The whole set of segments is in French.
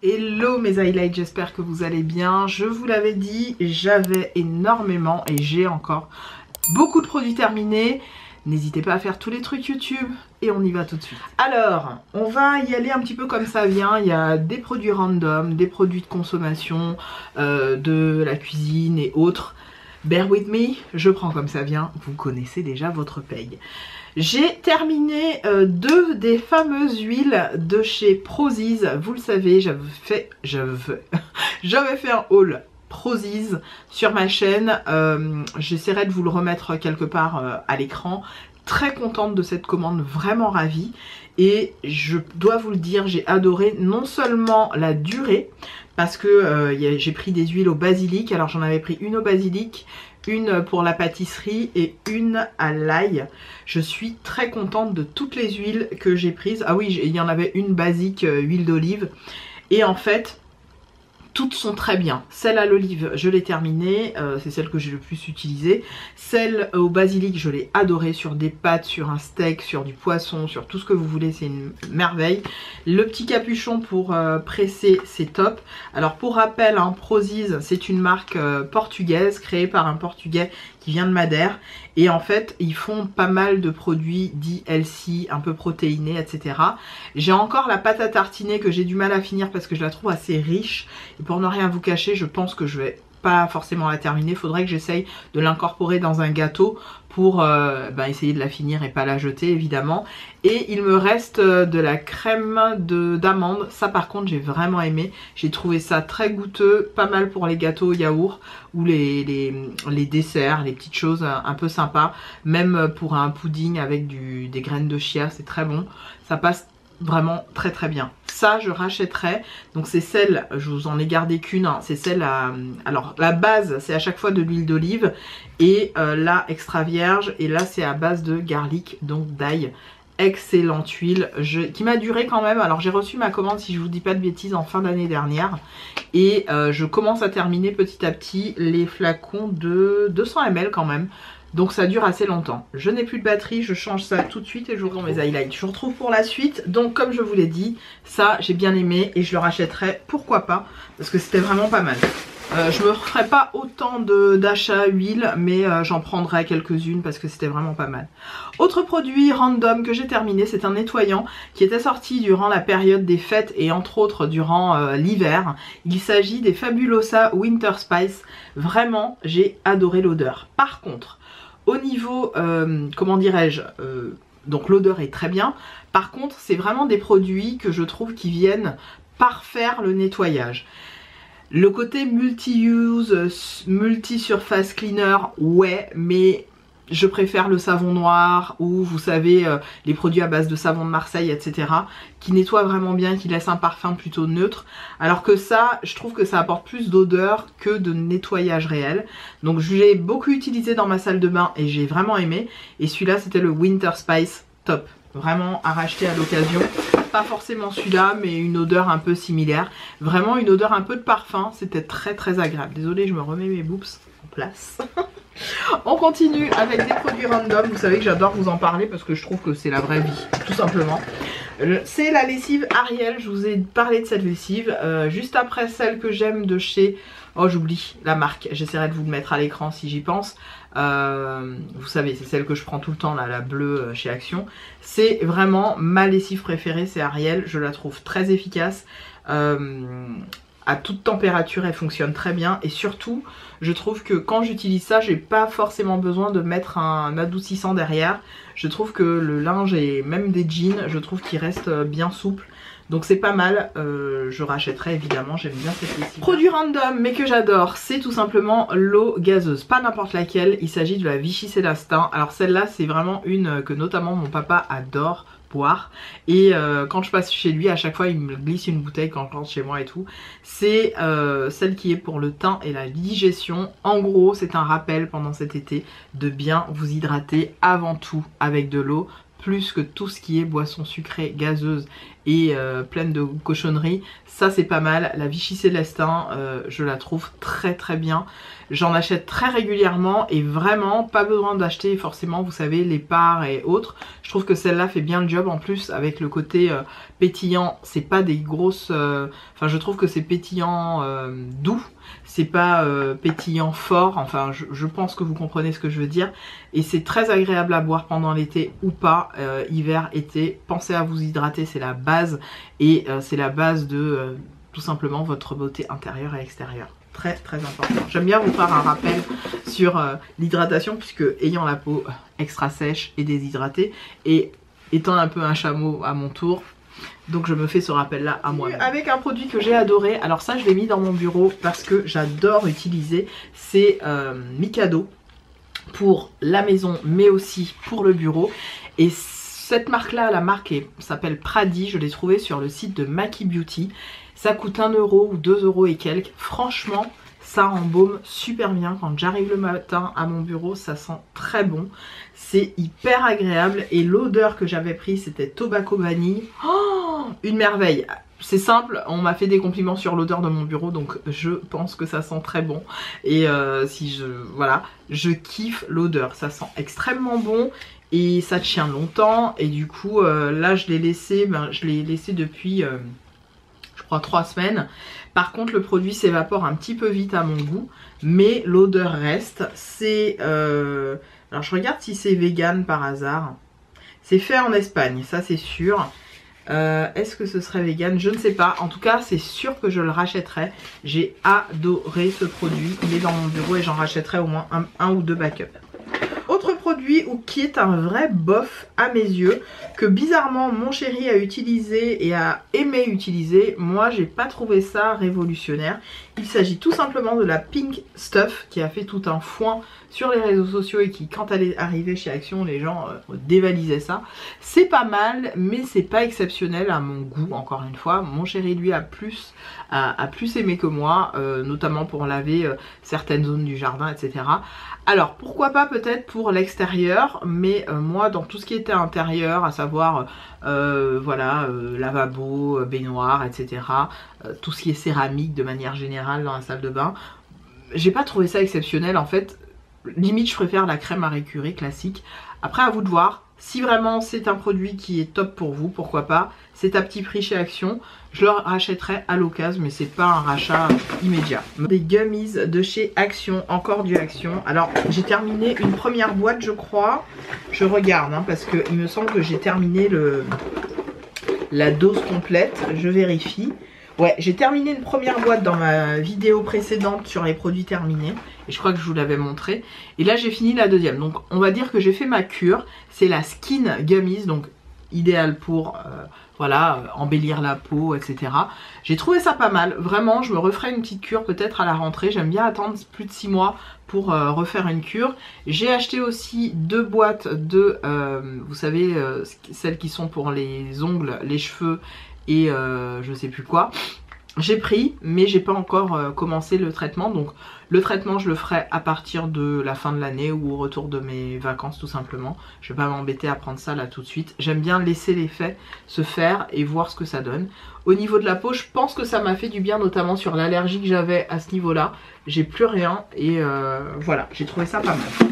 Hello mes highlights, j'espère que vous allez bien. Je vous l'avais dit, j'avais énormément et j'ai encore beaucoup de produits terminés. N'hésitez pas à faire tous les trucs YouTube et on y va tout de suite. Alors, on va y aller un petit peu comme ça vient. Il y a des produits random, des produits de consommation, de la cuisine et autres. Bear with me, je prends comme ça vient. Vous connaissez déjà votre paye. J'ai terminé deux des fameuses huiles de chez Prozis. Vous le savez, j'avais fait un haul Prozis sur ma chaîne. J'essaierai de vous le remettre quelque part à l'écran. Très contente de cette commande, vraiment ravie. Et je dois vous le dire, j'ai adoré non seulement la durée, parce que j'ai pris des huiles au basilic. Alors j'en avais pris une au basilic, une pour la pâtisserie et une à l'ail. Je suis très contente de toutes les huiles que j'ai prises. Ah oui, il y en avait une basique, huile d'olive. Et en fait, toutes sont très bien. Celle à l'olive, je l'ai terminée, c'est celle que j'ai le plus utilisée. Celle au basilic, je l'ai adorée sur des pâtes, sur un steak, sur du poisson, sur tout ce que vous voulez, c'est une merveille. Le petit capuchon pour presser, c'est top. Alors pour rappel, hein, Prozis, c'est une marque portugaise, créée par un Portugais qui vient de Madère. Et en fait, ils font pas mal de produits dits healthy, un peu protéinés, etc. J'ai encore la pâte à tartiner que j'ai du mal à finir parce que je la trouve assez riche. Et pour ne rien vous cacher, je pense que je vais pas forcément la terminer. Il faudrait que j'essaye de l'incorporer dans un gâteau pour essayer de la finir et pas la jeter évidemment. Et il me reste de la crème d'amande. Ça par contre j'ai vraiment aimé. J'ai trouvé ça très goûteux, pas mal pour les gâteaux au yaourt ou les desserts, les petites choses un peu sympas. Même pour un pudding avec des graines de chia, c'est très bon. Ça passe vraiment très très bien. Ça je rachèterai. Donc c'est celle, je vous en ai gardé qu'une, hein. C'est celle alors la base c'est à chaque fois de l'huile d'olive et là extra vierge, et là c'est à base de garlic, donc d'ail. Excellente huile qui m'a duré quand même. Alors j'ai reçu ma commande, si je vous dis pas de bêtises, en fin d'année dernière, et je commence à terminer petit à petit les flacons de 200 ml quand même. Donc ça dure assez longtemps. Je n'ai plus de batterie, je change ça tout de suite et je vous retrouve mes highlights. Je vous retrouve pour la suite. Donc comme je vous l'ai dit, ça j'ai bien aimé et je le rachèterai, pourquoi pas, parce que c'était vraiment pas mal. Je me referai pas autant d'achats huile, mais j'en prendrai quelques-unes parce que c'était vraiment pas mal. Autre produit random que j'ai terminé, c'est un nettoyant qui était sorti durant la période des fêtes et entre autres durant l'hiver. Il s'agit des Fabulosa Winter Spice. Vraiment, j'ai adoré l'odeur. Par contre, au niveau, comment dirais-je, donc l'odeur est très bien. Par contre, c'est vraiment des produits que je trouve qui viennent parfaire le nettoyage. Le côté multi-use, multi-surface cleaner, ouais, mais je préfère le savon noir ou vous savez les produits à base de savon de Marseille, etc. qui nettoient vraiment bien, qui laissent un parfum plutôt neutre. Alors que ça, je trouve que ça apporte plus d'odeur que de nettoyage réel. Donc je l'ai beaucoup utilisé dans ma salle de bain et j'ai vraiment aimé. Et celui-là, c'était le Winter Spice, top. Vraiment à racheter à l'occasion. Pas forcément celui-là, mais une odeur un peu similaire. Vraiment une odeur un peu de parfum. C'était très très agréable. Désolée, je me remets mes boobs en place. On continue avec des produits random. Vous savez que j'adore vous en parler parce que je trouve que c'est la vraie vie, tout simplement. C'est la lessive Ariel. Je vous ai parlé de cette lessive. Juste après celle que j'aime de chez... Oh, j'oublie la marque. J'essaierai de vous le mettre à l'écran si j'y pense. Vous savez, c'est celle que je prends tout le temps, là, la bleue chez Action. C'est vraiment ma lessive préférée, c'est Ariel. Je la trouve très efficace. À toute température, elle fonctionne très bien. Et surtout, je trouve que quand j'utilise ça, j'ai pas forcément besoin de mettre un adoucissant derrière. Je trouve que le linge et même des jeans, je trouve qu'il reste bien souple. Donc c'est pas mal, je rachèterai évidemment, j'aime bien cette lessive. Produit random mais que j'adore, c'est tout simplement l'eau gazeuse, pas n'importe laquelle, il s'agit de la Vichy Célestin. Alors celle-là c'est vraiment une que notamment mon papa adore boire, et quand je passe chez lui à chaque fois il me glisse une bouteille quand je rentre chez moi et tout. C'est celle qui est pour le teint et la digestion. En gros c'est un rappel pendant cet été de bien vous hydrater avant tout avec de l'eau, plus que tout ce qui est boisson sucrée, gazeuse et pleine de cochonneries. Ça c'est pas mal. La Vichy Célestin, je la trouve très très bien. J'en achète très régulièrement et vraiment pas besoin d'acheter forcément, vous savez, les parts et autres. Je trouve que celle-là fait bien le job. En plus avec le côté pétillant, c'est pas des grosses... Enfin je trouve que c'est pétillant doux. C'est pas pétillant fort, enfin je pense que vous comprenez ce que je veux dire. Et c'est très agréable à boire pendant l'été ou pas, hiver, été. Pensez à vous hydrater, c'est la base. Et c'est la base de tout simplement votre beauté intérieure et extérieure. Très très important. J'aime bien vous faire un rappel sur l'hydratation puisque ayant la peau extra sèche et déshydratée et étant un peu un chameau à mon tour, donc je me fais ce rappel là à moi. Avec un produit que j'ai adoré, alors ça je l'ai mis dans mon bureau parce que j'adore utiliser, c'est Mikado pour la maison mais aussi pour le bureau. Et cette marque là, la marque s'appelle Pradi, je l'ai trouvée sur le site de Maki Beauty. Ça coûte 1 euro ou 2 euros et quelques. Franchement, ça embaume super bien. Quand j'arrive le matin à mon bureau, ça sent très bon. C'est hyper agréable. Et l'odeur que j'avais prise, c'était Tobacco Vanille. Oh, une merveille. C'est simple, on m'a fait des compliments sur l'odeur de mon bureau, donc je pense que ça sent très bon. Et voilà, je kiffe l'odeur. Ça sent extrêmement bon. Et ça tient longtemps. Et du coup, là, je l'ai laissé depuis... je crois 3 semaines. Par contre le produit s'évapore un petit peu vite à mon goût, mais l'odeur reste. C'est alors je regarde si c'est vegan par hasard. C'est fait en Espagne, ça c'est sûr. Est-ce que ce serait vegan? Je ne sais pas. En tout cas c'est sûr que je le rachèterai. J'ai adoré ce produit. Il est dans mon bureau et j'en rachèterai au moins un ou deux backups. Autre produit qui est un vrai bof à mes yeux, que bizarrement mon chéri a utilisé et a aimé utiliser. Moi j'ai pas trouvé ça révolutionnaire. Il s'agit tout simplement de la Pink Stuff qui a fait tout un foin sur les réseaux sociaux et qui, quand elle est arrivée chez Action, les gens dévalisaient ça. C'est pas mal mais c'est pas exceptionnel à mon goût. Encore une fois, mon chéri lui a plus aimé que moi, notamment pour laver certaines zones du jardin, etc. Alors pourquoi pas peut-être pour l'extérieur, mais moi dans tout ce qui était intérieur, à savoir voilà, lavabo, baignoire, etc. Tout ce qui est céramique de manière générale dans la salle de bain, j'ai pas trouvé ça exceptionnel en fait. Limite je préfère la crème Marie Curie classique. Après à vous de voir, si vraiment c'est un produit qui est top pour vous, pourquoi pas. C'est à petit prix chez Action. Je le rachèterai à l'occasion, mais c'est pas un rachat immédiat. Des gummies de chez Action, encore du Action. Alors j'ai terminé une première boîte je crois. Je regarde hein, parce qu'il me semble que j'ai terminé la dose complète. Je vérifie. Ouais, j'ai terminé une première boîte dans ma vidéo précédente sur les produits terminés. Et je crois que je vous l'avais montré. Et là j'ai fini la deuxième. Donc on va dire que j'ai fait ma cure. C'est la Skin Gummies, donc idéal pour voilà, embellir la peau, etc. J'ai trouvé ça pas mal. Vraiment, je me referai une petite cure peut-être à la rentrée. J'aime bien attendre plus de 6 mois pour refaire une cure. J'ai acheté aussi 2 boîtes de, vous savez, celles qui sont pour les ongles, les cheveux et je sais plus quoi. J'ai pris mais j'ai pas encore commencé le traitement, donc le traitement je le ferai à partir de la fin de l'année ou au retour de mes vacances tout simplement. Je vais pas m'embêter à prendre ça là tout de suite. J'aime bien laisser l'effet se faire et voir ce que ça donne. Au niveau de la peau, je pense que ça m'a fait du bien, notamment sur l'allergie que j'avais à ce niveau là. J'ai plus rien et voilà, j'ai trouvé ça pas mal.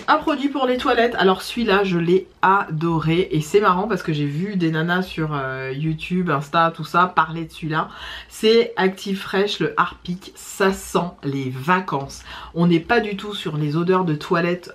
Un produit pour les toilettes, alors celui-là je l'ai adoré et c'est marrant parce que j'ai vu des nanas sur YouTube, Insta, tout ça parler de celui-là. C'est Active Fresh, le Harpic, ça sent les vacances. On n'est pas du tout sur les odeurs de toilette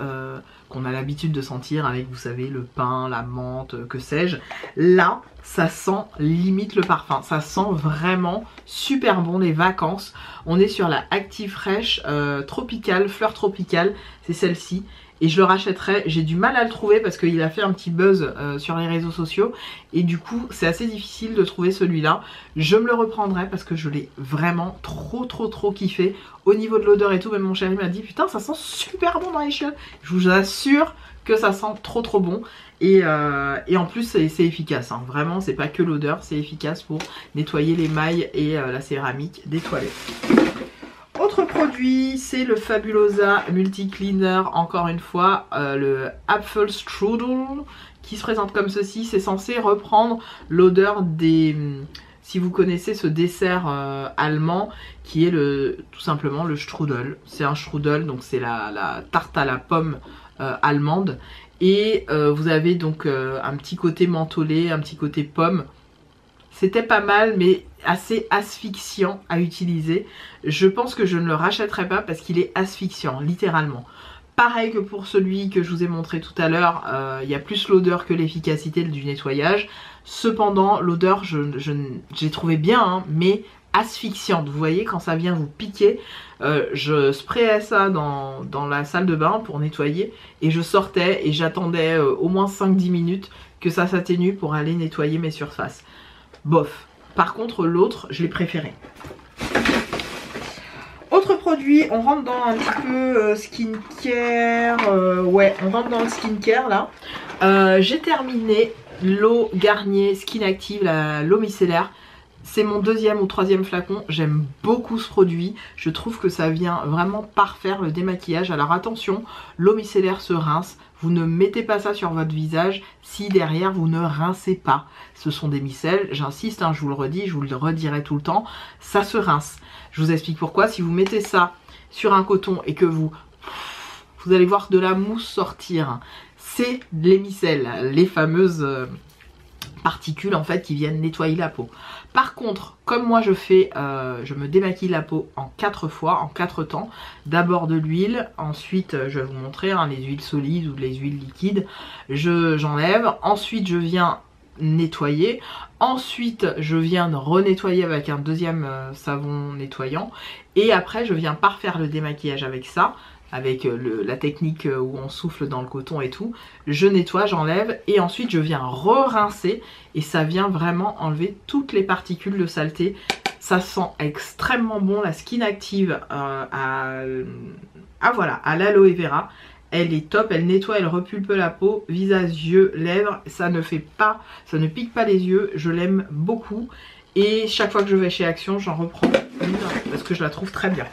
qu'on a l'habitude de sentir avec, vous savez, le pin, la menthe, que sais-je. Là, ça sent limite le parfum. Ça sent vraiment super bon les vacances. On est sur la Active Fresh Tropical, fleur tropicale, c'est celle-ci. Et je le rachèterai, j'ai du mal à le trouver parce qu'il a fait un petit buzz sur les réseaux sociaux. Et du coup c'est assez difficile de trouver celui-là. Je me le reprendrai parce que je l'ai vraiment trop kiffé. Au niveau de l'odeur et tout, même mon chéri m'a dit putain ça sent super bon dans les chiottes. Je vous assure que ça sent trop bon. Et en plus c'est efficace hein. Vraiment c'est pas que l'odeur, c'est efficace pour nettoyer les mailles et la céramique des toilettes. Autre produit, c'est le Fabulosa Multi Cleaner, encore une fois, le Apfel Strudel, qui se présente comme ceci. C'est censé reprendre l'odeur des... Si vous connaissez ce dessert allemand qui est tout simplement le strudel. C'est un strudel, donc c'est la tarte à la pomme allemande. Et vous avez donc un petit côté mentholé, un petit côté pomme. C'était pas mal, mais assez asphyxiant à utiliser. Je pense que je ne le rachèterai pas parce qu'il est asphyxiant, littéralement. Pareil que pour celui que je vous ai montré tout à l'heure, il y a plus l'odeur que l'efficacité du nettoyage. Cependant, l'odeur, j'ai trouvé bien, hein, mais asphyxiante. Vous voyez, quand ça vient vous piquer, je sprayais ça dans la salle de bain pour nettoyer et je sortais et j'attendais au moins 5-10 minutes que ça s'atténue pour aller nettoyer mes surfaces. Bof. Par contre, l'autre, je l'ai préféré. Autre produit, on rentre dans un petit peu skincare. Ouais, on rentre dans le skincare là. J'ai terminé l'eau Garnier Skin Active, l'eau micellaire. C'est mon deuxième ou troisième flacon. J'aime beaucoup ce produit. Je trouve que ça vient vraiment parfaire le démaquillage. Alors attention, l'eau micellaire se rince. Vous ne mettez pas ça sur votre visage si derrière vous ne rincez pas. Ce sont des micelles, j'insiste, hein, je vous le redis, je vous le redirai tout le temps. Ça se rince. Je vous explique pourquoi. Si vous mettez ça sur un coton et que vous allez voir de la mousse sortir, c'est les micelles, les fameuses particules en fait qui viennent nettoyer la peau. Par contre, comme moi je fais, je me démaquille la peau en 4 fois, en 4 temps. D'abord de l'huile, ensuite je vais vous montrer hein, les huiles solides ou les huiles liquides. J'enlève, ensuite je viens nettoyer, ensuite je viens de renettoyer avec un deuxième savon nettoyant et après je viens parfaire le démaquillage avec ça. Avec la technique où on souffle dans le coton et tout, je nettoie, j'enlève et ensuite je viens re-rincer et ça vient vraiment enlever toutes les particules de saleté. Ça sent extrêmement bon, la Skin Active à l'aloe vera. Elle est top, elle nettoie, elle repulpe la peau, visage, yeux, lèvres, ça ne pique pas les yeux, je l'aime beaucoup. Et chaque fois que je vais chez Action, j'en reprends une parce que je la trouve très bien.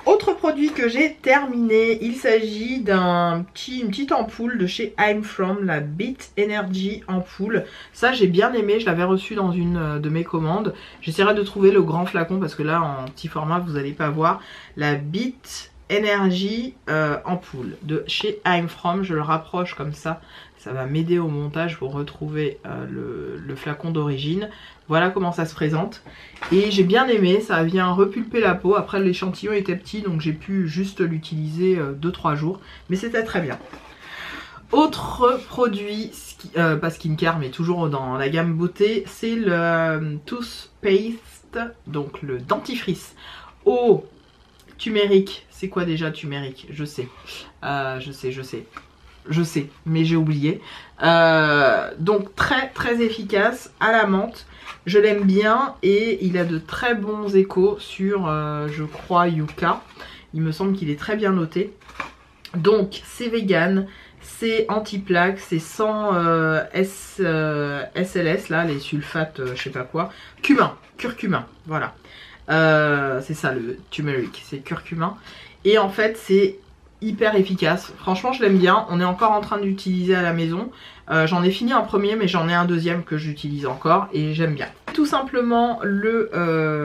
Autre produit que j'ai terminé, il s'agit d'une petite ampoule de chez I'm From, la Beat Energy ampoule. Ça j'ai bien aimé, je l'avais reçu dans une de mes commandes. J'essaierai de trouver le grand flacon parce que là en petit format vous n'allez pas voir. La Beat Energy ampoule de chez I'm From, je le rapproche comme ça. Ça va m'aider au montage pour retrouver le flacon d'origine. Voilà comment ça se présente. Et j'ai bien aimé, ça vient repulper la peau. Après l'échantillon était petit donc j'ai pu juste l'utiliser 2-3 jours. Mais c'était très bien. Autre produit, pas skincare mais toujours dans la gamme beauté, c'est le toothpaste, donc le dentifrice au turmeric. C'est quoi déjà turmeric? Je sais, mais j'ai oublié. Donc très efficace à la menthe. Je l'aime bien et il a de très bons échos sur, je crois, Yuka. Il me semble qu'il est très bien noté. Donc c'est vegan, c'est anti-plaque, c'est sans SLS, là, les sulfates, je sais pas quoi. Curcumin, voilà. C'est ça le turmeric, c'est curcumin. Et en fait c'est hyper efficace, franchement je l'aime bien. On est encore en train d'utiliser à la maison. J'en ai fini un premier mais j'en ai un deuxième que j'utilise encore et j'aime bien. Tout simplement le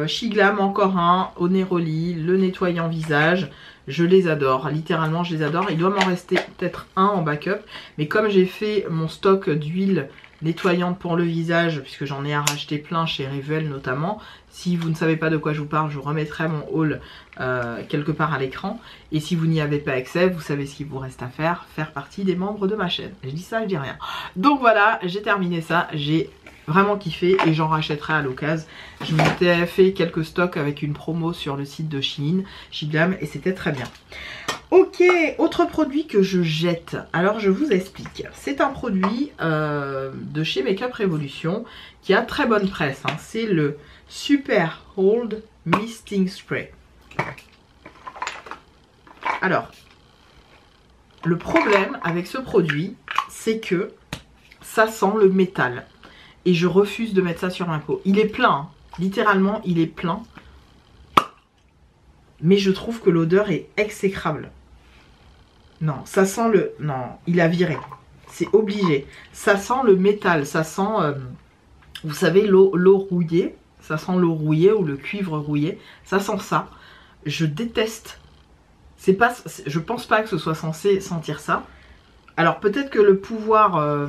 Shiglam, encore un au Neroli, le nettoyant visage. Je les adore, littéralement je les adore. Il doit m'en rester peut-être un en backup, mais comme j'ai fait mon stock d'huile nettoyante pour le visage, puisque j'en ai à racheter plein chez Revel notamment. Si vous ne savez pas de quoi je vous parle, je vous remettrai mon haul quelque part à l'écran. Et si vous n'y avez pas accès, vous savez ce qu'il vous reste à faire partie des membres de ma chaîne. Je dis ça, je dis rien. Donc voilà, j'ai terminé ça, j'ai vraiment kiffé et j'en rachèterai à l'occasion. Je m'étais fait quelques stocks avec une promo sur le site de Shein, Shiglam, et c'était très bien. Ok, autre produit que je jette. Alors je vous explique. C'est un produit de chez Makeup Revolution qui a très bonne presse, hein. C'est le Super Hold Misting Spray. Alors, le problème avec ce produit, c'est que ça sent le métal. Et je refuse de mettre ça sur ma peau. Il est plein, hein. Littéralement il est plein. Mais je trouve que l'odeur est exécrable. Non, ça sent le... Non, il a viré. C'est obligé. Ça sent le métal, ça sent, vous savez, l'eau rouillée. Ça sent l'eau rouillée ou le cuivre rouillé. Ça sent ça. Je déteste. Je pense pas que ce soit censé sentir ça. Alors peut-être que le pouvoir,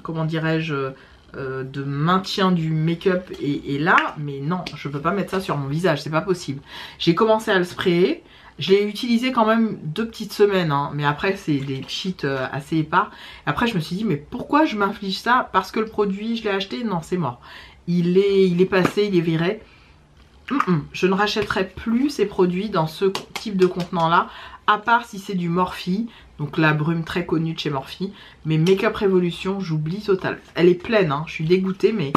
comment dirais-je, de maintien du make-up est là, mais non, je peux pas mettre ça sur mon visage, c'est pas possible. J'ai commencé à le sprayer, je l'ai utilisé quand même 2 petites semaines, hein, mais après c'est des cheats assez épars. Après je me suis dit, mais pourquoi je m'inflige ça? Parce que le produit, je l'ai acheté? Non, c'est mort. Il est passé, il est viré. Je ne rachèterai plus ces produits dans ce type de contenant là, à part si c'est du Morphe, donc la brume très connue de chez Morphe. Mais Make-up Revolution, j'oublie total. Elle est pleine, hein, je suis dégoûtée, mais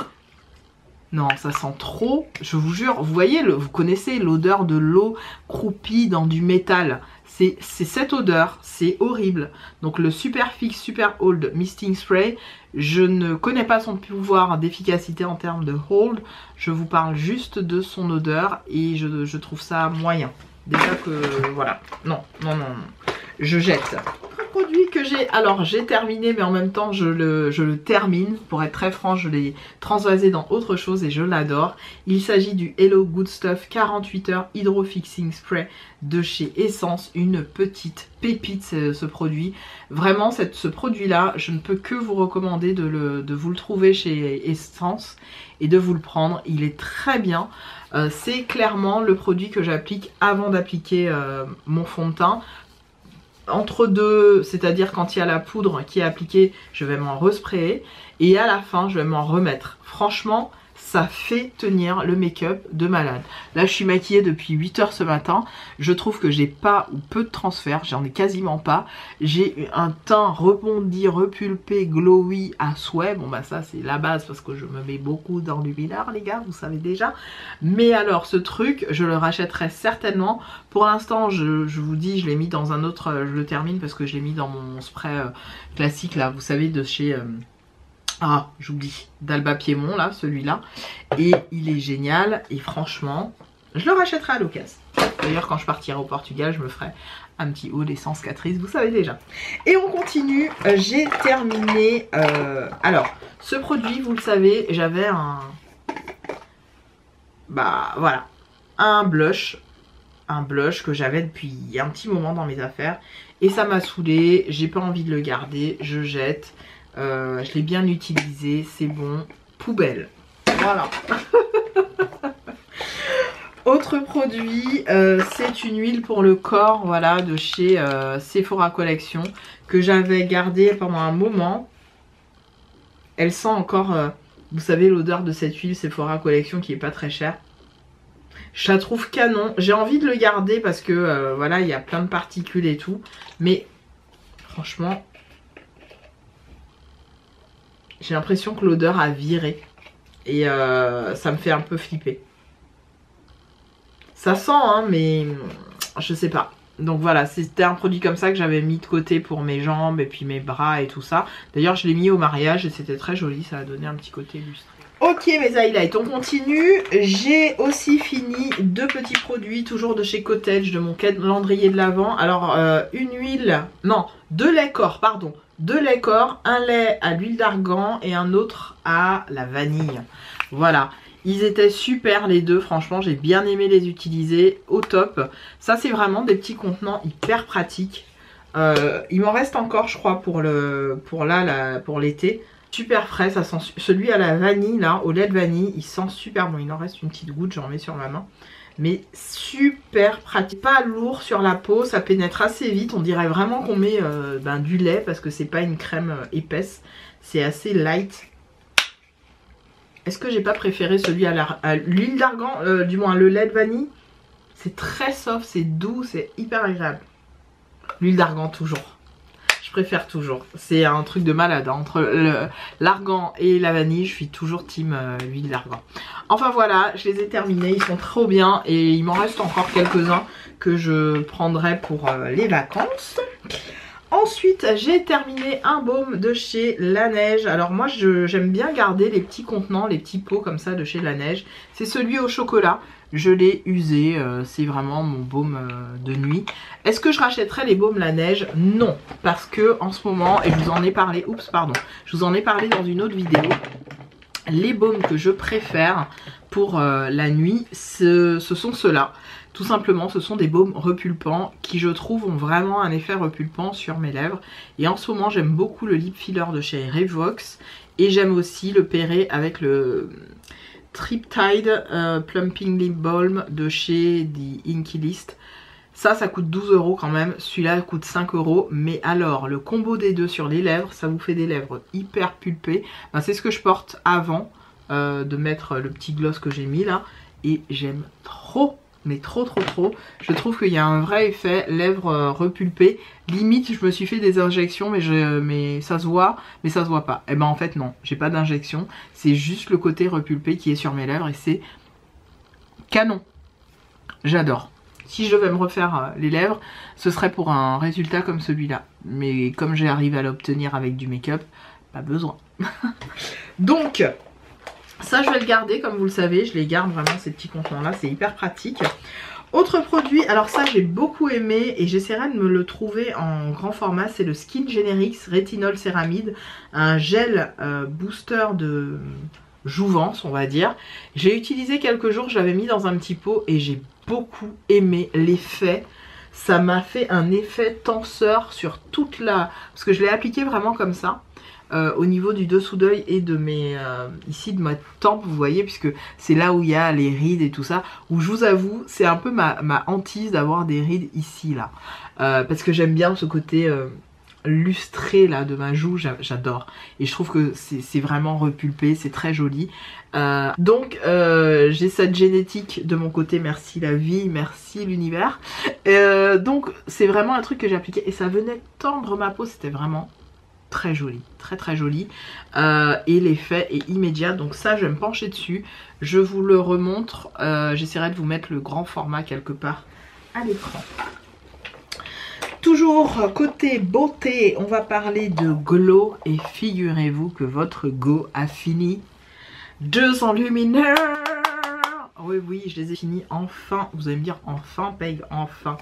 non, ça sent trop. Je vous jure, vous voyez, vous connaissez l'odeur de l'eau croupie dans du métal. C'est cette odeur, c'est horrible. Donc le Super Fix Super Hold Misting Spray, je ne connais pas son pouvoir d'efficacité en termes de hold. Je vous parle juste de son odeur et je trouve ça moyen. Déjà que, voilà, non, je jette. Un produit que j'ai terminé, mais en même temps je le termine. Pour être très franc, je l'ai transvasé dans autre chose et je l'adore. Il s'agit du Hello Good Stuff 48 heures Hydro Fixing Spray de chez Essence. Une petite pépite ce produit. Vraiment, ce produit-là, je ne peux que vous recommander de vous le trouver chez Essence et de vous le prendre. Il est très bien. C'est clairement le produit que j'applique avant d'appliquer mon fond de teint. Entre deux, c'est-à-dire quand il y a la poudre qui est appliquée, je vais m'en resprayer. Et à la fin, je vais m'en remettre. Franchement, ça fait tenir le make-up de malade. Là, je suis maquillée depuis 8 heures ce matin. Je trouve que j'ai pas ou peu de transfert. J'en ai quasiment pas. J'ai un teint rebondi, repulpé, glowy à souhait. Bon, bah ça, c'est la base parce que je me mets beaucoup dans l'huilard, les gars. Vous savez déjà. Mais alors, ce truc, je le rachèterai certainement. Pour l'instant, je vous dis, je l'ai mis dans un autre... je le termine parce que je l'ai mis dans mon spray classique, là. Vous savez, de chez... ah, j'oublie, d'Alba Piémont, là, celui-là. Et il est génial. Et franchement, je le rachèterai à l'occasion. D'ailleurs, quand je partirai au Portugal, je me ferai un petit haut d'essence Catrice, vous savez déjà. Et on continue. J'ai terminé... alors, ce produit, vous le savez, j'avais un... bah, voilà. Un blush. Un blush que j'avais depuis un petit moment dans mes affaires. Et ça m'a saoulée. J'ai pas envie de le garder. Je jette. Je l'ai bien utilisé, c'est bon, poubelle. Voilà. Autre produit, c'est une huile pour le corps, voilà, de chez Sephora Collection, que j'avais gardée pendant un moment. Elle sent encore, vous savez, l'odeur de cette huile Sephora Collection qui est pas très chère. Je la trouve canon. J'ai envie de le garder parce que, voilà, il y a plein de particules et tout. Mais, franchement... j'ai l'impression que l'odeur a viré. Et ça me fait un peu flipper. Ça sent, hein, mais je sais pas. Donc voilà, c'était un produit comme ça que j'avais mis de côté pour mes jambes et puis mes bras et tout ça. D'ailleurs, je l'ai mis au mariage et c'était très joli. Ça a donné un petit côté illustré. Ok mes highlights, on continue. J'ai aussi fini 2 petits produits, toujours de chez Cottage, de mon calendrier de l'Avent. Alors, une huile... non, 2 laits corps, pardon. 2 laits corps, un lait à l'huile d'argan et un autre à la vanille. Voilà, ils étaient super les deux, franchement j'ai bien aimé les utiliser, au top. Ça c'est vraiment des petits contenants hyper pratiques. Il m'en reste encore je crois pour l'été. Super frais, ça sent celui à la vanille là, au lait de vanille, il sent super bon. Il en reste une petite goutte, j'en mets sur ma main. Mais super pratique, pas lourd sur la peau, ça pénètre assez vite. On dirait vraiment qu'on met du lait parce que c'est pas une crème épaisse, c'est assez light. Est-ce que j'ai pas préféré celui à l'huile d'argan, du moins le lait de vanille? C'est très soft, c'est doux, c'est hyper agréable. L'huile d'argan toujours. Je préfère toujours. C'est un truc de malade. Hein. Entre l'argan et la vanille, je suis toujours team huile d'argan. Enfin voilà, je les ai terminés. Ils sont trop bien. Et il m'en reste encore quelques-uns que je prendrai pour les vacances. Ensuite, j'ai terminé un baume de chez Laneige. Alors moi, j'aime bien garder les petits contenants, les petits pots comme ça de chez Laneige. C'est celui au chocolat. Je l'ai usé, c'est vraiment mon baume de nuit. Est-ce que je rachèterai les baumes Laneige? Non, parce que en ce moment, et je vous en ai parlé, oups, pardon, je vous en ai parlé dans une autre vidéo, les baumes que je préfère pour la nuit, ce sont ceux-là. Tout simplement, ce sont des baumes repulpants qui, je trouve, ont vraiment un effet repulpant sur mes lèvres. Et en ce moment, j'aime beaucoup le lip filler de chez Revox. Et j'aime aussi le pairer avec le Triptide Plumping Lip Balm de chez The Inky List. Ça coûte 12 € quand même. Celui-là coûte 5 €. Mais alors, le combo des deux sur les lèvres, ça vous fait des lèvres hyper pulpées. Ben, c'est ce que je porte avant de mettre le petit gloss que j'ai mis là. Et j'aime trop. Mais trop. Je trouve qu'il y a un vrai effet lèvres repulpées. Limite, je me suis fait des injections, mais ça se voit, mais ça se voit pas. Et ben en fait non, j'ai pas d'injection. C'est juste le côté repulpé qui est sur mes lèvres et c'est canon. J'adore. Si je devais me refaire les lèvres, ce serait pour un résultat comme celui-là. Mais comme j'arrive à l'obtenir avec du make-up, pas besoin. Donc... ça, je vais le garder, comme vous le savez, je les garde vraiment ces petits contenants-là, c'est hyper pratique. Autre produit, alors ça j'ai beaucoup aimé et j'essaierai de me le trouver en grand format, c'est le Skin Generics Rétinol Céramide, un gel booster de jouvence, on va dire. J'ai utilisé quelques jours, je l'avais mis dans un petit pot et j'ai beaucoup aimé l'effet. Ça m'a fait un effet tenseur sur toute la... parce que je l'ai appliqué vraiment comme ça. Au niveau du dessous d'œil et de mes ici de ma tempe, vous voyez, puisque c'est là où il y a les rides et tout ça, où je vous avoue c'est un peu ma hantise d'avoir des rides ici là, parce que j'aime bien ce côté lustré là de ma joue, j'adore, et je trouve que c'est vraiment repulpé, c'est très joli. Donc j'ai cette génétique de mon côté, merci la vie, merci l'univers, donc c'est vraiment un truc que j'ai appliqué et ça venait tendre ma peau, c'était vraiment très joli, très joli, et l'effet est immédiat, donc ça je vais me pencher dessus, je vous le remontre, j'essaierai de vous mettre le grand format quelque part à l'écran. Toujours côté beauté, on va parler de Glow et figurez-vous que votre Go a fini 2 enlumineurs. Oui, je les ai finis enfin, vous allez me dire enfin Peg, enfin.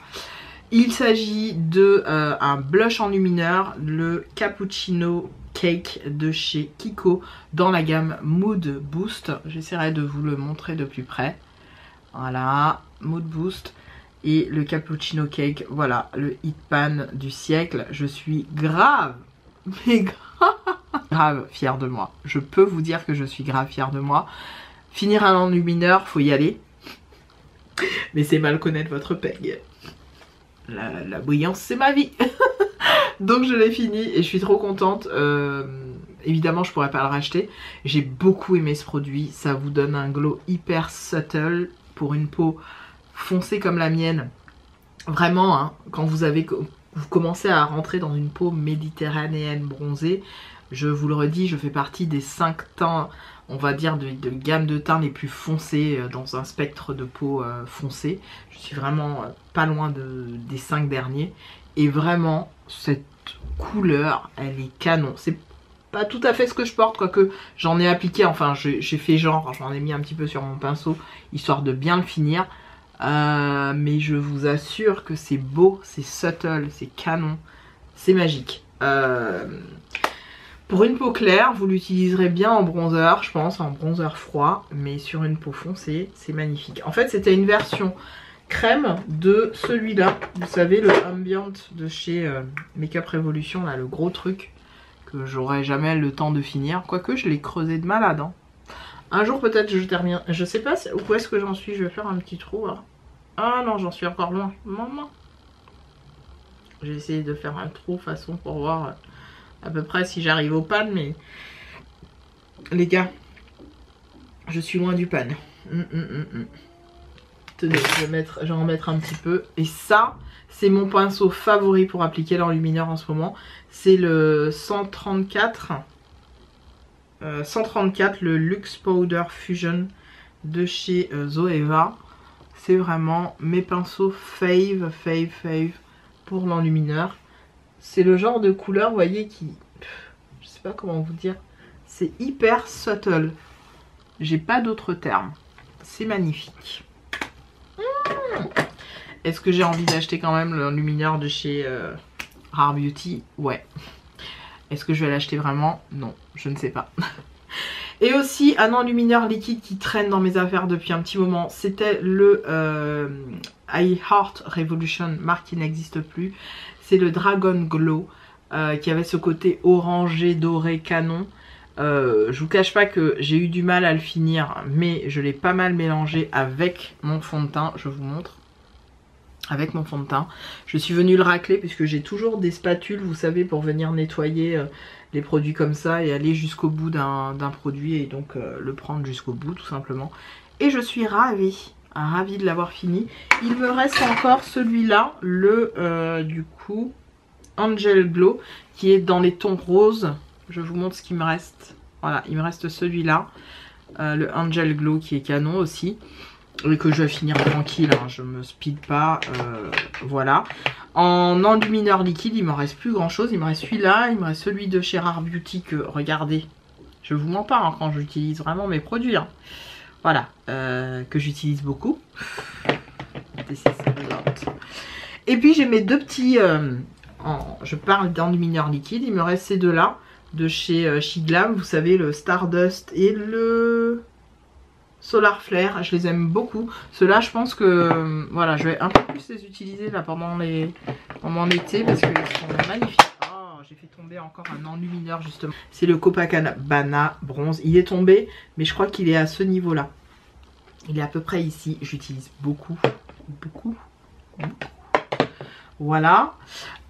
Il s'agit de un blush enlumineur, le Cappuccino Cake de chez Kiko dans la gamme Mood Boost. J'essaierai de vous le montrer de plus près. Voilà, Mood Boost et le Cappuccino Cake. Voilà, le hit pan du siècle. Je suis grave, mais grave fière de moi. Je peux vous dire que je suis grave fière de moi. Finir un enlumineur, faut y aller. Mais c'est mal connaître votre Peg. La brillance c'est ma vie. Donc je l'ai fini et je suis trop contente. Évidemment je pourrais pas le racheter. J'ai beaucoup aimé ce produit. Ça vous donne un glow hyper subtle pour une peau foncée comme la mienne. Vraiment hein, quand vous commencez à rentrer dans une peau méditerranéenne bronzée, je vous le redis, je fais partie des 5 teints, on va dire de gamme de teints les plus foncés dans un spectre de peau foncé. Je suis vraiment pas loin des 5 derniers. Et vraiment, cette couleur, elle est canon. C'est pas tout à fait ce que je porte, quoique j'en ai appliqué, enfin j'ai fait genre, j'en ai mis un petit peu sur mon pinceau, histoire de bien le finir. Mais je vous assure que c'est beau, c'est subtle, c'est canon, c'est magique. Pour une peau claire, vous l'utiliserez bien en bronzer, je pense, en bronzer froid, mais sur une peau foncée, c'est magnifique. En fait, c'était une version crème de celui-là, vous savez, le Ambient de chez Makeup Revolution, là, le gros truc que j'aurai jamais le temps de finir, quoique je l'ai creusé de malade. Hein. Un jour peut-être je termine, je sais pas où est-ce que j'en suis, je vais faire un petit trou. Hein. Ah non, j'en suis encore loin, maman. J'ai essayé de faire un trou façon pour voir à peu près si j'arrive au pan, mais les gars, je suis loin du pan. Tenez, je vais en mettre un petit peu. Et ça, c'est mon pinceau favori pour appliquer l'enlumineur en ce moment. C'est le 134, le Luxe Powder Fusion de chez Zoeva. C'est vraiment mes pinceaux fave pour l'enlumineur. C'est le genre de couleur, vous voyez, qui... Je sais pas comment vous dire. C'est hyper subtle. J'ai pas d'autres termes. C'est magnifique. Est-ce que j'ai envie d'acheter quand même l'enlumineur de chez Rare Beauty? Ouais. Est-ce que je vais l'acheter vraiment? Non, je ne sais pas. Et aussi un enlumineur liquide qui traîne dans mes affaires depuis un petit moment. C'était le I Heart Revolution, marque qui n'existe plus. C'est le Dragon Glow qui avait ce côté orangé, doré, canon. Je vous cache pas que j'ai eu du mal à le finir, mais je l'ai pas mal mélangé avec mon fond de teint. Je vous montre. Avec mon fond de teint. Je suis venue le racler puisque j'ai toujours des spatules, vous savez, pour venir nettoyer les produits comme ça et aller jusqu'au bout d'un produit et donc le prendre jusqu'au bout tout simplement. Et je suis ravie de l'avoir fini. Il me reste encore celui-là, le du coup Angel Glow, qui est dans les tons roses. Je vous montre ce qu'il me reste. Voilà, il me reste celui-là, le Angel Glow qui est canon aussi. Et que je vais finir tranquille, hein, je me speed pas, voilà. En enlumineur liquide, il me reste plus grand chose, il me reste celui-là, il me reste celui de chez Rare Beauty que, regardez, je vous mens pas hein, quand j'utilise vraiment mes produits, hein. Voilà, que j'utilise beaucoup. Et puis j'ai mes deux petits, je parle d'enlumineur liquide, il me reste ces deux-là, de chez Shiglam, vous savez, le Stardust et le... Solar Flare, je les aime beaucoup. Ceux-là, je pense que voilà, je vais un peu plus les utiliser là pendant l'été parce qu'ils sont magnifiques. Oh, j'ai fait tomber encore un enlumineur justement. C'est le Copacabana bronze. Il est tombé, mais je crois qu'il est à ce niveau-là. Il est à peu près ici. J'utilise beaucoup. Voilà.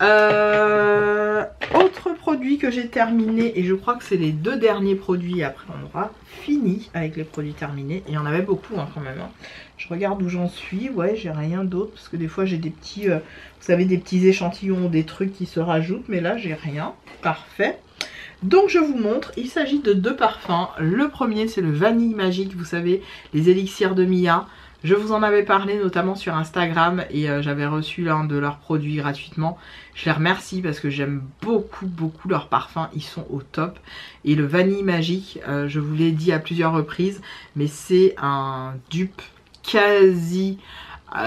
Autre produit que j'ai terminé, et je crois que c'est les deux derniers produits, après on aura fini avec les produits terminés. Et il y en avait beaucoup hein, quand même. Hein. Je regarde où j'en suis, ouais j'ai rien d'autre, parce que des fois j'ai des petits, vous savez, des petits échantillons, des trucs qui se rajoutent, mais là j'ai rien. Parfait. Donc je vous montre, il s'agit de deux parfums. Le premier c'est le Vanille Magique, vous savez, les élixirs de Mia. Je vous en avais parlé notamment sur Instagram et j'avais reçu l'un de leurs produits gratuitement. Je les remercie parce que j'aime beaucoup leurs parfums, ils sont au top. Et le Vanille Magique, je vous l'ai dit à plusieurs reprises, mais c'est un dupe quasi, pas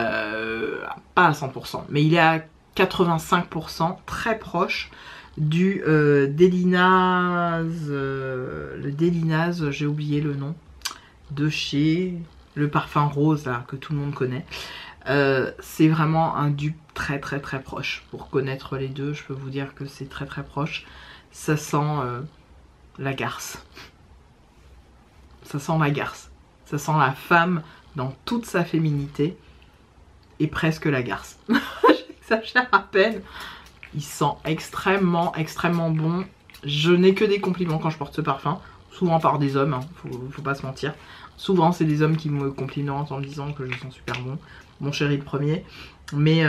à 100%, mais il est à 85%, très proche du Delinaz, le Delinaz, j'ai oublié le nom, de chez... le parfum rose là que tout le monde connaît. C'est vraiment un dupe très proche. Pour connaître les deux, je peux vous dire que c'est très proche. Ça sent la garce. Ça sent la garce. Ça sent la femme dans toute sa féminité. Et presque la garce. J'exagère à peine. Il sent extrêmement bon. Je n'ai que des compliments quand je porte ce parfum. Souvent par des hommes, hein, faut pas se mentir. Souvent c'est des hommes qui me complimentent en me disant que je sens super bon. Mon chéri le premier. Mais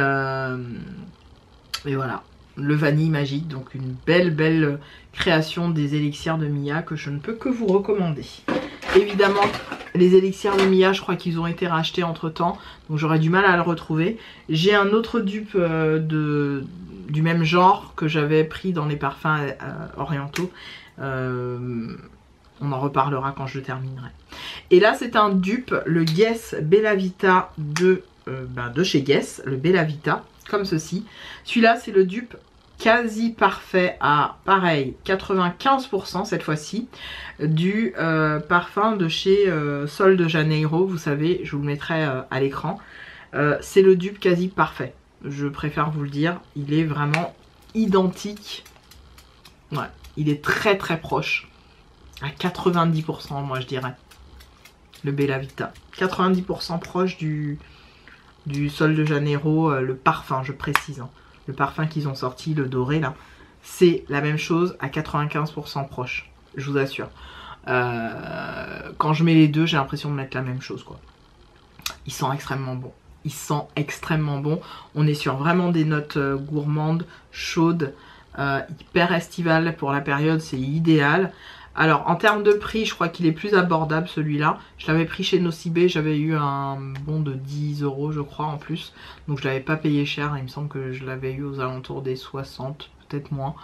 voilà. Le Vanille Magique, donc une belle création des élixirs de Mia que je ne peux que vous recommander. Évidemment, les élixirs de Mia, je crois qu'ils ont été rachetés entre temps, donc j'aurais du mal à le retrouver. J'ai un autre dupe du même genre que j'avais pris dans les parfums orientaux. On en reparlera quand je le terminerai. Et là, c'est un dupe, le Guess Bella Vita de chez Guess, le Bella Vita, comme ceci. Celui-là, c'est le dupe quasi parfait à, pareil, 95% cette fois-ci, du parfum de chez Sol de Janeiro. Vous savez, je vous le mettrai à l'écran. C'est le dupe quasi parfait. Je préfère vous le dire. Il est vraiment identique. Ouais, il est très proche. À 90%, moi je dirais. Le Bella Vita. 90% proche du Sol de Janeiro, le parfum, je précise. Hein. Le parfum qu'ils ont sorti, le doré là. C'est la même chose à 95% proche. Je vous assure. Quand je mets les deux, j'ai l'impression de mettre la même chose, quoi. Ils sont extrêmement bons. Ils sont extrêmement bons. On est sur vraiment des notes gourmandes, chaudes, hyper estivales pour la période, c'est idéal. Alors en termes de prix, je crois qu'il est plus abordable celui-là. Je l'avais pris chez Nocibé, j'avais eu un bon de 10 € je crois en plus. Donc je l'avais pas payé cher, il me semble que je l'avais eu aux alentours des 60, peut-être moins.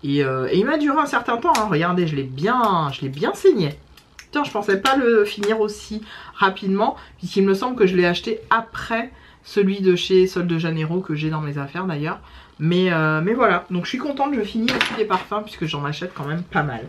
Et il m'a duré un certain temps, hein. Regardez, je l'ai bien saigné. Putain, je pensais pas le finir aussi rapidement, puisqu'il me semble que je l'ai acheté après celui de chez Sol de Janeiro, que j'ai dans mes affaires d'ailleurs. Mais voilà, donc je suis contente, je finis aussi des parfums, puisque j'en achète quand même pas mal.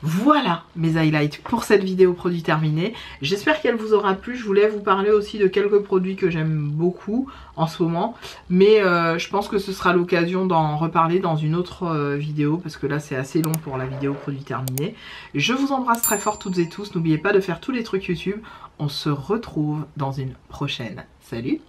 Voilà mes highlights pour cette vidéo produit terminé. J'espère qu'elle vous aura plu. Je voulais vous parler aussi de quelques produits que j'aime beaucoup en ce moment. Mais je pense que ce sera l'occasion d'en reparler dans une autre vidéo. Parce que là c'est assez long pour la vidéo produit terminé. Je vous embrasse très fort toutes et tous. N'oubliez pas de faire tous les trucs YouTube. On se retrouve dans une prochaine. Salut!